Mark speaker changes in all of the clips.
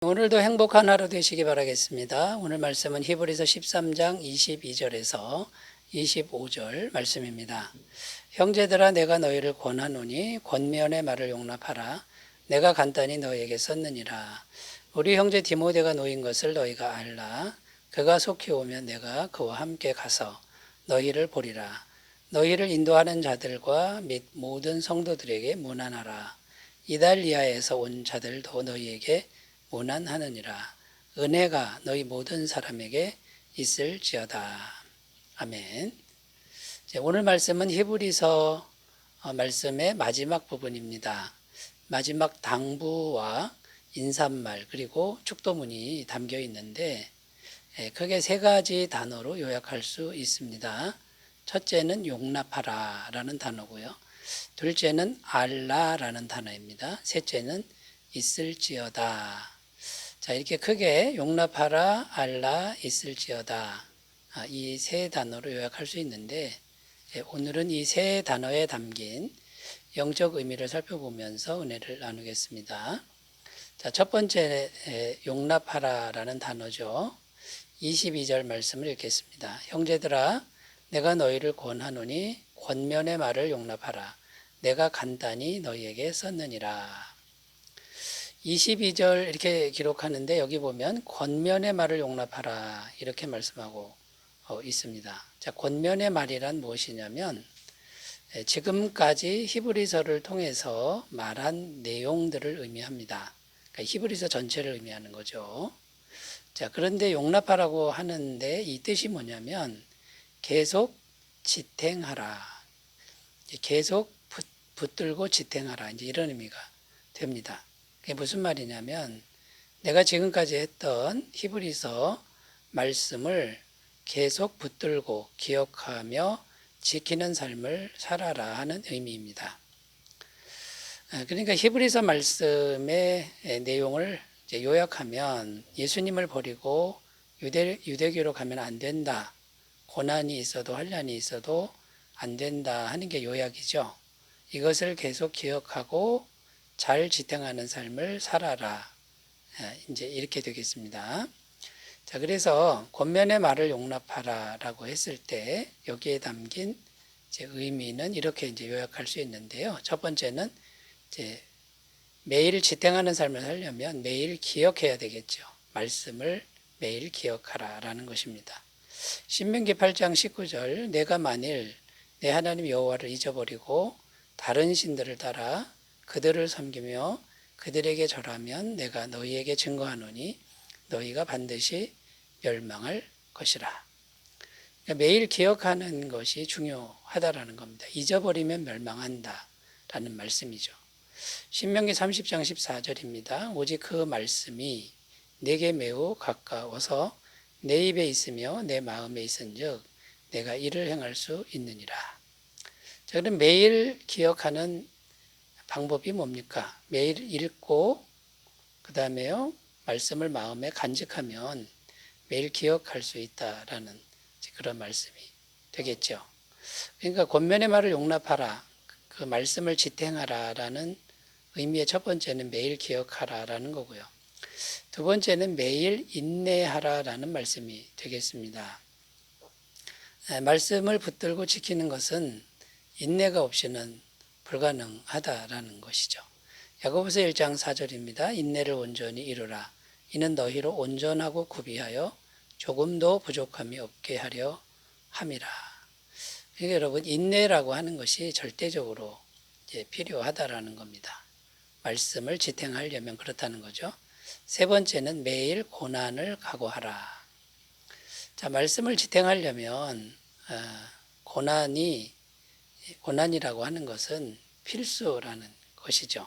Speaker 1: 오늘도 행복한 하루 되시기 바라겠습니다. 오늘 말씀은 히브리서 13장 22절에서 25절 말씀입니다. 형제들아 내가 너희를 권하노니 권면의 말을 용납하라. 내가 간단히 너희에게 썼느니라. 우리 형제 디모데가 놓인 것을 너희가 알라. 그가 속히 오면 내가 그와 함께 가서 너희를 보리라. 너희를 인도하는 자들과 및 모든 성도들에게 문안하라. 이달리아에서 온 자들도 너희에게 문안하느니라. 은혜가 너희 모든 사람에게 있을지어다. 아멘. 오늘 말씀은 히브리서 말씀의 마지막 부분입니다. 마지막 당부와 인사말 그리고 축도문이 담겨 있는데 크게 세 가지 단어로 요약할 수 있습니다. 첫째는 용납하라 라는 단어고요. 둘째는 알라라는 단어입니다. 셋째는 있을지어다. 자, 이렇게 크게 용납하라, 알라, 있을지어다. 이 세 단어로 요약할 수 있는데 오늘은 이 세 단어에 담긴 영적 의미를 살펴보면서 은혜를 나누겠습니다. 자, 첫 번째 용납하라라는 단어죠. 22절 말씀을 읽겠습니다. 형제들아 내가 너희를 권하노니 권면의 말을 용납하라. 내가 간단히 너희에게 썼느니라. 22절 이렇게 기록하는데 여기 보면 권면의 말을 용납하라 이렇게 말씀하고 있습니다. 자, 권면의 말이란 무엇이냐면 지금까지 히브리서를 통해서 말한 내용들을 의미합니다. 그러니까 히브리서 전체를 의미하는 거죠. 자, 그런데 용납하라고 하는데 이 뜻이 뭐냐면 계속 지탱하라. 계속 붙들고 지탱하라. 이제 이런 의미가 됩니다. 그게 무슨 말이냐면 내가 지금까지 했던 히브리서 말씀을 계속 붙들고 기억하며 지키는 삶을 살아라 하는 의미입니다. 그러니까 히브리서 말씀의 내용을 요약하면 예수님을 버리고 유대교로 가면 안 된다. 고난이 있어도 환난이 있어도 안 된다 하는 게 요약이죠. 이것을 계속 기억하고 잘 지탱하는 삶을 살아라. 이제 이렇게 되겠습니다. 자, 그래서 권면의 말을 용납하라 라고 했을 때 여기에 담긴 이제 의미는 이렇게 이제 요약할 수 있는데요. 첫 번째는 이제 매일 지탱하는 삶을 살려면 매일 기억해야 되겠죠. 말씀을 매일 기억하라 라는 것입니다. 신명기 8장 19절 내가 만일 내 하나님 여호와를 잊어버리고 다른 신들을 따라 그들을 섬기며 그들에게 절하면 내가 너희에게 증거하노니 너희가 반드시 멸망할 것이라. 그러니까 매일 기억하는 것이 중요하다라는 겁니다. 잊어버리면 멸망한다라는 말씀이죠. 신명기 30장 14절입니다. 오직 그 말씀이 내게 매우 가까워서 내 입에 있으며 내 마음에 있은즉 내가 이를 행할 수 있느니라. 자, 그럼 매일 기억하는 방법이 뭡니까? 매일 읽고 그 다음에요 말씀을 마음에 간직하면 매일 기억할 수 있다라는 그런 말씀이 되겠죠. 그러니까 권면의 말을 용납하라, 그 말씀을 지탱하라라는 의미의 첫 번째는 매일 기억하라라는 거고요. 두 번째는 매일 인내하라라는 말씀이 되겠습니다. 말씀을 붙들고 지키는 것은 인내가 없이는 불가능하다라는 것이죠. 야고보서 1장 4절입니다. 인내를 온전히 이루라. 이는 너희로 온전하고 구비하여 조금도 부족함이 없게 하려 함이라. 그러니까 여러분 인내라고 하는 것이 절대적으로 이제 필요하다라는 겁니다. 말씀을 지탱하려면 그렇다는 거죠. 세 번째는 매일 고난을 각오하라. 자, 말씀을 지탱하려면 고난이라고 하는 것은 필수라는 것이죠.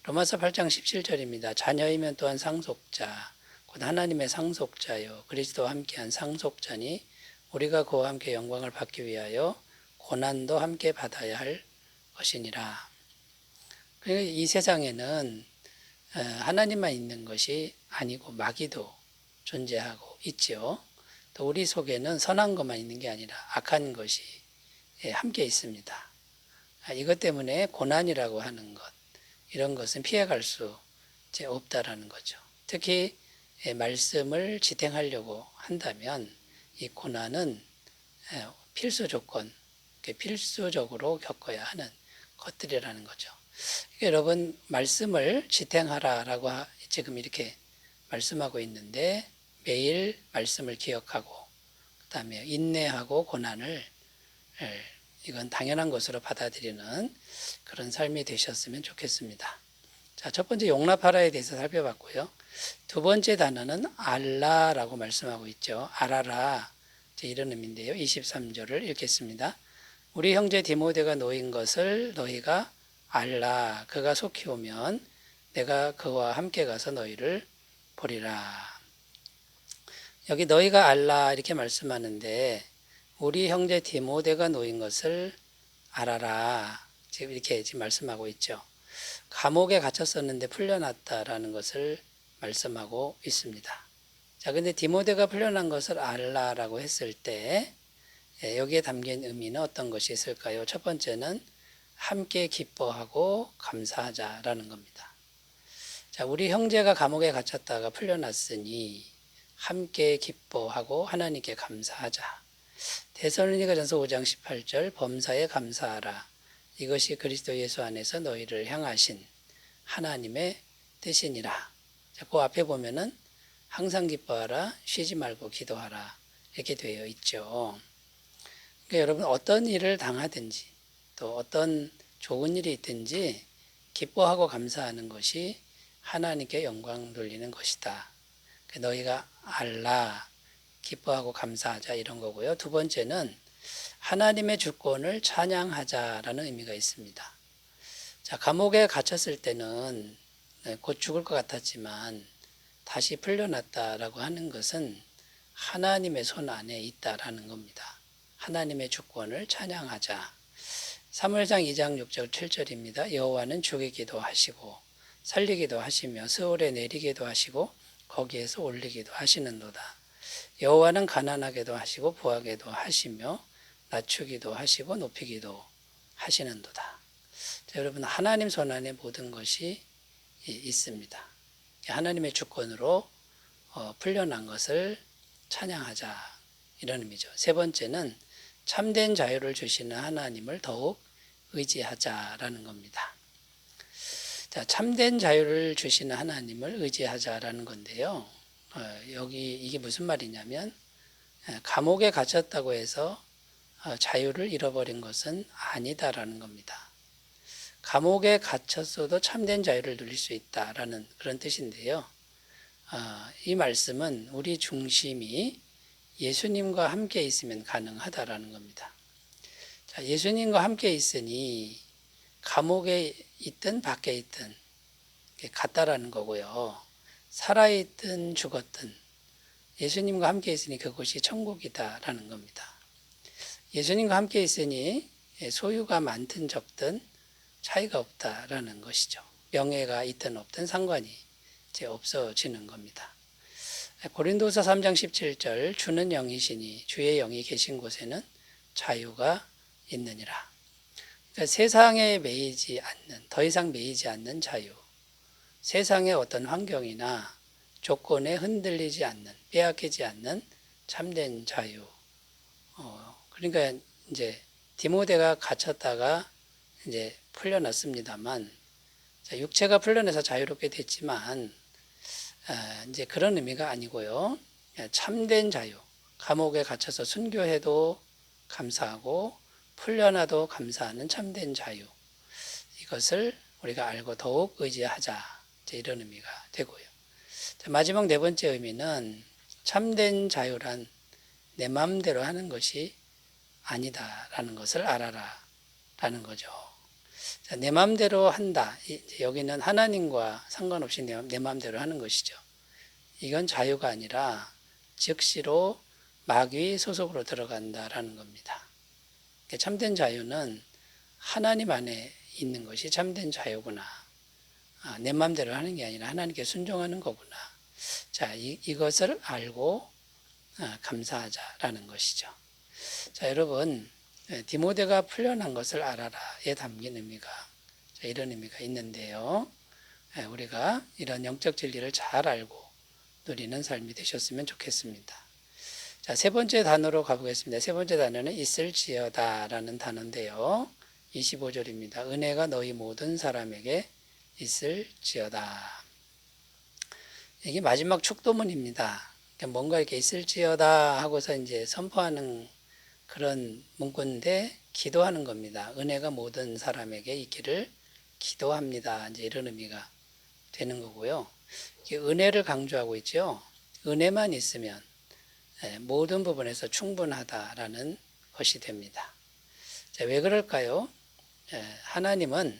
Speaker 1: 로마서 8장 17절입니다. 자녀이면 또한 상속자, 곧 하나님의 상속자요 그리스도와 함께한 상속자니 우리가 그와 함께 영광을 받기 위하여 고난도 함께 받아야 할 것이니라. 그러니까 이 세상에는 하나님만 있는 것이 아니고 마귀도 존재하고 있지요. 또 우리 속에는 선한 것만 있는 게 아니라 악한 것이 함께 있습니다. 이것 때문에 고난이라고 하는 것, 이런 것은 피해갈 수 없다라는 거죠. 특히 말씀을 지탱하려고 한다면 이 고난은 필수 조건, 필수적으로 겪어야 하는 것들이라는 거죠. 여러분, 말씀을 지탱하라라고 지금 이렇게 말씀하고 있는데 매일 말씀을 기억하고 그다음에 인내하고 고난을 이건 당연한 것으로 받아들이는 그런 삶이 되셨으면 좋겠습니다. 자, 첫 번째 용납하라에 대해서 살펴봤고요. 두 번째 단어는 알라라고 말씀하고 있죠. 알아라, 이런 의미인데요. 23절을 읽겠습니다. 우리 형제 디모데가 놓인 것을 너희가 알라. 그가 속히 오면 내가 그와 함께 가서 너희를 보리라. 여기 너희가 알라 이렇게 말씀하는데 우리 형제 디모데가 놓인 것을 알아라. 지금 이렇게 지금 말씀하고 있죠. 감옥에 갇혔었는데 풀려났다라는 것을 말씀하고 있습니다. 자, 근데 디모데가 풀려난 것을 알라라고 했을 때 여기에 담긴 의미는 어떤 것이 있을까요? 첫 번째는 함께 기뻐하고 감사하자라는 겁니다. 자, 우리 형제가 감옥에 갇혔다가 풀려났으니 함께 기뻐하고 하나님께 감사하자. 데살로니가전서 5장 18절 범사에 감사하라. 이것이 그리스도 예수 안에서 너희를 향하신 하나님의 뜻이니라. 자, 그 앞에 보면은 항상 기뻐하라, 쉬지 말고 기도하라 이렇게 되어 있죠. 그러니까 여러분 어떤 일을 당하든지 또 어떤 좋은 일이 있든지 기뻐하고 감사하는 것이 하나님께 영광 돌리는 것이다. 너희가 알라, 기뻐하고 감사하자 이런 거고요. 두 번째는 하나님의 주권을 찬양하자라는 의미가 있습니다. 자, 감옥에 갇혔을 때는 곧 죽을 것 같았지만 다시 풀려났다라고 하는 것은 하나님의 손 안에 있다라는 겁니다. 하나님의 주권을 찬양하자. 사무엘상 2장 6절 7절입니다. 여호와는 죽이기도 하시고 살리기도 하시며 스올에 내리기도 하시고 거기에서 올리기도 하시는도다. 여호와는 가난하게도 하시고 부하게도 하시며 낮추기도 하시고 높이기도 하시는도다. 자, 여러분 하나님 손 안에 모든 것이 있습니다. 하나님의 주권으로 풀려난 것을 찬양하자 이런 의미죠. 세 번째는 참된 자유를 주시는 하나님을 더욱 의지하자라는 겁니다. 자, 참된 자유를 주시는 하나님을 의지하자라는 건데요. 여기 이게 무슨 말이냐면 감옥에 갇혔다고 해서 자유를 잃어버린 것은 아니다라는 겁니다. 감옥에 갇혔어도 참된 자유를 누릴 수 있다라는 그런 뜻인데요. 이 말씀은 우리 중심이 예수님과 함께 있으면 가능하다라는 겁니다. 자, 예수님과 함께 있으니 감옥에 있든 밖에 있든 같다라는 거고요. 살아있든 죽었든 예수님과 함께 있으니 그곳이 천국이다라는 겁니다. 예수님과 함께 있으니 소유가 많든 적든 차이가 없다라는 것이죠. 명예가 있든 없든 상관이 이제 없어지는 겁니다. 고린도서 3장 17절 주는 영이시니 주의 영이 계신 곳에는 자유가 있느니라. 그러니까 세상에 매이지 않는, 더 이상 매이지 않는 자유, 세상의 어떤 환경이나 조건에 흔들리지 않는, 빼앗기지 않는 참된 자유. 그러니까 이제 디모데가 갇혔다가 이제 풀려났습니다만, 육체가 풀려나서 자유롭게 됐지만 이제 그런 의미가 아니고요. 참된 자유, 감옥에 갇혀서 순교해도 감사하고 풀려나도 감사하는 참된 자유, 이것을 우리가 알고 더욱 의지하자 이런 의미가 되고요. 마지막 네 번째 의미는 참된 자유란 내 마음대로 하는 것이 아니다라는 것을 알아라 라는 거죠. 내 마음대로 한다. 여기는 하나님과 상관없이 내 마음대로 하는 것이죠. 이건 자유가 아니라 즉시로 마귀 소속으로 들어간다라는 겁니다. 참된 자유는 하나님 안에 있는 것이 참된 자유구나. 내 마음대로 하는 게 아니라 하나님께 순종하는 거구나. 자, 이것을 알고 감사하자라는 것이죠. 자, 여러분, 디모데가 풀려난 것을 알아라에 담긴 의미가 이런 의미가 있는데요. 우리가 이런 영적 진리를 잘 알고 누리는 삶이 되셨으면 좋겠습니다. 자, 세 번째 단어로 가보겠습니다. 세 번째 단어는 있을지어다라는 단어인데요. 25절입니다. 은혜가 너희 모든 사람에게 있을지어다. 이게 마지막 축도문입니다. 뭔가 이렇게 있을지어다 하고서 이제 선포하는 그런 문구인데 기도하는 겁니다. 은혜가 모든 사람에게 있기를 기도합니다. 이제 이런 의미가 되는 거고요. 은혜를 강조하고 있죠. 은혜만 있으면 모든 부분에서 충분하다라는 것이 됩니다. 자, 왜 그럴까요? 하나님은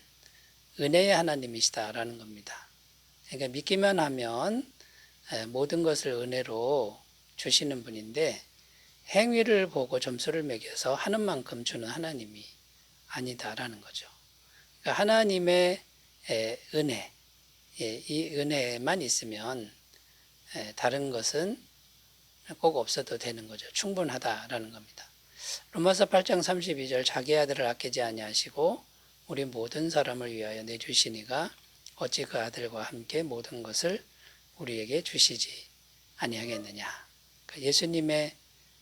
Speaker 1: 은혜의 하나님이시다라는 겁니다. 그러니까 믿기만 하면 모든 것을 은혜로 주시는 분인데 행위를 보고 점수를 매겨서 하는 만큼 주는 하나님이 아니다라는 거죠. 그러니까 하나님의 은혜, 이 은혜만 있으면 다른 것은 꼭 없어도 되는 거죠. 충분하다라는 겁니다. 로마서 8장 32절 자기 아들을 아끼지 아니하시고 우리 모든 사람을 위하여 내주시니가 어찌 그 아들과 함께 모든 것을 우리에게 주시지 아니하겠느냐. 그러니까 예수님의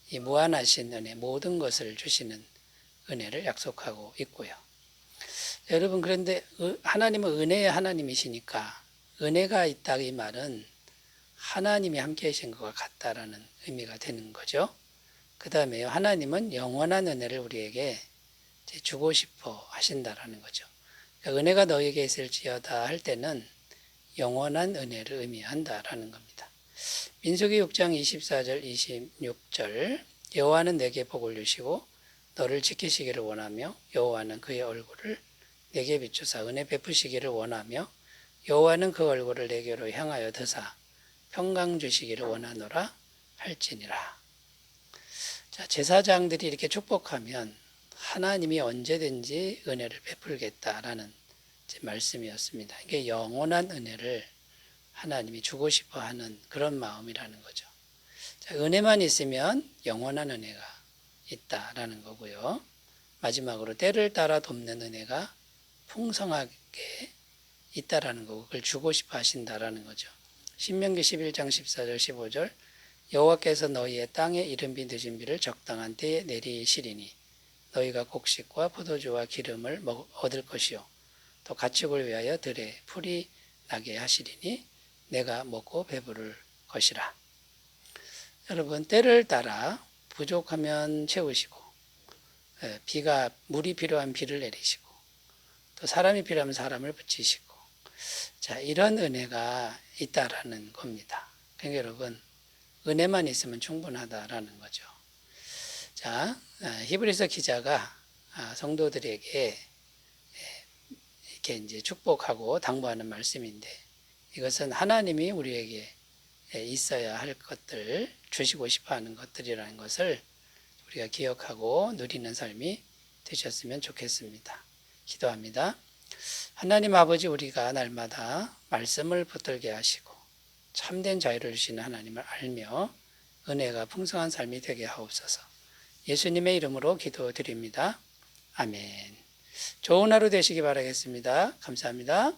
Speaker 1: 이 무한하신 은혜, 모든 것을 주시는 은혜를 약속하고 있고요. 여러분, 그런데 하나님은 은혜의 하나님이시니까 은혜가 있다 이 말은 하나님이 함께 하신 것과 같다라는 의미가 되는 거죠. 그 다음에 하나님은 영원한 은혜를 우리에게 주고 싶어 하신다라는 거죠. 그러니까 은혜가 너에게 있을지어다 할 때는 영원한 은혜를 의미한다라는 겁니다. 민수기 6장 24절 26절 여호와는 내게 복을 주시고 너를 지키시기를 원하며 여호와는 그의 얼굴을 내게 비추사 은혜 베푸시기를 원하며 여호와는 그 얼굴을 내게로 향하여 드사 평강 주시기를 원하노라 할지니라. 자, 제사장들이 이렇게 축복하면 하나님이 언제든지 은혜를 베풀겠다라는 말씀이었습니다. 이게 영원한 은혜를 하나님이 주고 싶어 하는 그런 마음이라는 거죠. 자, 은혜만 있으면 영원한 은혜가 있다라는 거고요. 마지막으로 때를 따라 돕는 은혜가 풍성하게 있다라는 거, 그걸 주고 싶어 하신다라는 거죠. 신명기 11장 14절 15절 여호와께서 너희의 땅에 이른비 늦은 비를 적당한 때에 내리시리니 너희가 곡식과 포도주와 기름을 얻을 것이요 또 가축을 위하여 들에 풀이 나게 하시리니 내가 먹고 배부를 것이라. 여러분, 때를 따라 부족하면 채우시고 물이 필요한 비를 내리시고 또 사람이 필요하면 사람을 붙이시고 자, 이런 은혜가 있다라는 겁니다. 그러니까 여러분, 은혜만 있으면 충분하다라는 거죠. 자, 히브리서 기자가 성도들에게 이렇게 이제 축복하고 당부하는 말씀인데 이것은 하나님이 우리에게 있어야 할 것들, 주시고 싶어 하는 것들이라는 것을 우리가 기억하고 누리는 삶이 되셨으면 좋겠습니다. 기도합니다. 하나님 아버지, 우리가 날마다 말씀을 붙들게 하시고 참된 자유를 주시는 하나님을 알며 은혜가 풍성한 삶이 되게 하옵소서. 예수님의 이름으로 기도드립니다. 아멘. 좋은 하루 되시기 바라겠습니다. 감사합니다.